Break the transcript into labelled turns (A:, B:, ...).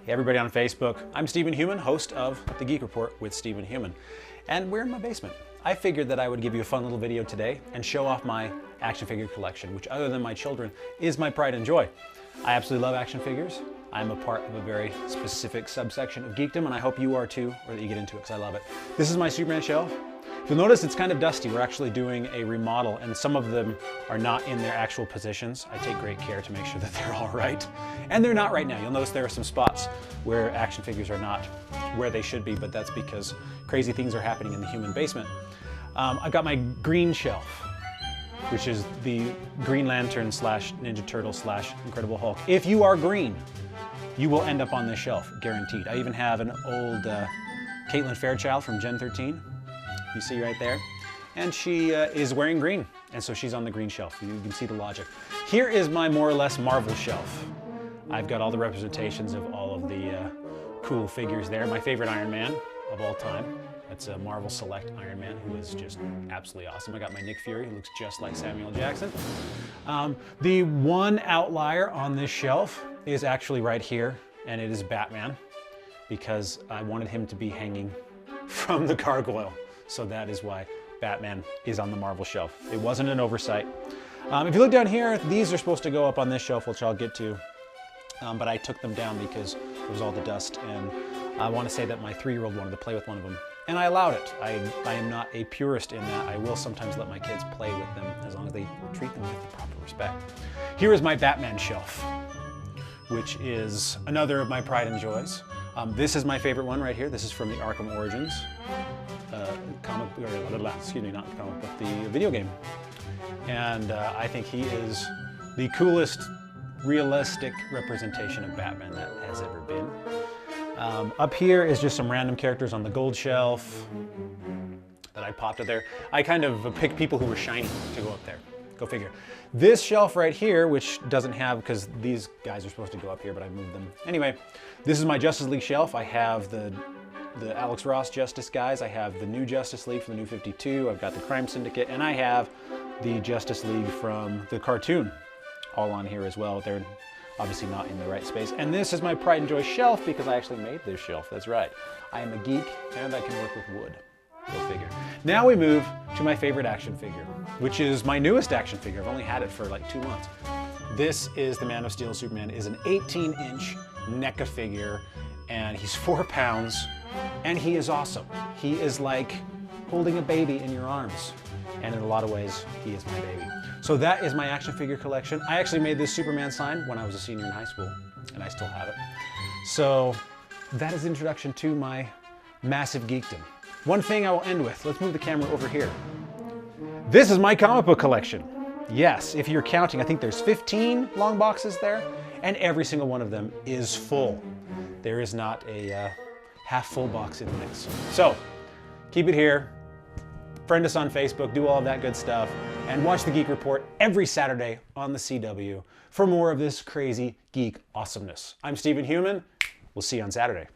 A: Hey everybody on Facebook, I'm Steven Heumann, host of the Geek Report with Steven Heumann, and we're in my basement. I figured that I would give you a fun little video today and show off my action figure collection, which other than my children is my pride and joy. I absolutely love action figures. I'm a part of a very specific subsection of geekdom, and I hope you are too, or that you get into it because I love it. This is my Superman shelf. You'll notice it's kind of dusty. We're actually doing a remodel, and some of them are not in their actual positions. I take great care to make sure that they're all right. And they're not right now. You'll notice there are some spots where action figures are not where they should be, but that's because crazy things are happening in the human basement. I've got my green shelf, which is the Green Lantern slash Ninja Turtle slash Incredible Hulk. If you are green, you will end up on this shelf, guaranteed. I even have an old Caitlin Fairchild from Gen 13. You see right there, and she is wearing green, and so she's on the green shelf. You can see the logic. Here is my more or less Marvel shelf. I've got all the representations of all of the cool figures there. My favorite Iron Man of all time. That's a Marvel Select Iron Man who is just absolutely awesome. I got my Nick Fury, who looks just like Samuel Jackson. The one outlier on this shelf is actually right here, and it is Batman, because I wanted him to be hanging from the gargoyle. So that is why Batman is on the Marvel shelf. It wasn't an oversight. If you look down here, these are supposed to go up on this shelf, which I'll get to. But I took them down because it was all the dust, and I want to say that my 3-year-old wanted to play with one of them, and I allowed it. I am not a purist in that. I will sometimes let my kids play with them as long as they treat them with the proper respect. Here is my Batman shelf, which is another of my pride and joys. This is my favorite one right here. This is from the Arkham Origins not comic book, the video game. And I think he is the coolest realistic representation of Batman that has ever been. Up here is just some random characters on the gold shelf that I popped up there. I kind of picked people who were shiny to go up there. Go figure. This shelf right here, which doesn't have, because these guys are supposed to go up here, but I moved them. Anyway, this is my Justice League shelf. I have the Alex Ross Justice guys. I have the new Justice League from the New 52. I've got the Crime Syndicate, and I have the Justice League from the cartoon all on here as well. They're obviously not in the right space. And this is my pride and joy shelf because I actually made this shelf. That's right. I am a geek, and I can work with wood. Go figure. Now we move to my favorite action figure, which is my newest action figure. I've only had it for like 2 months. This is the Man of Steel Superman. It is an 18-inch NECA figure, and he's 4 pounds, and he is awesome. He is like holding a baby in your arms, and in a lot of ways, he is my baby. So that is my action figure collection. I actually made this Superman sign when I was a senior in high school, and I still have it. So that is the introduction to my massive geekdom. One thing I will end with, let's move the camera over here. This is my comic book collection. Yes, if you're counting, I think there's 15 long boxes there, and every single one of them is full. There is not a half full box in the mix. So keep it here, friend us on Facebook, do all of that good stuff, and watch the Geek Report every Saturday on the CW for more of this crazy geek awesomeness. I'm Steven Heumann. We'll see you on Saturday.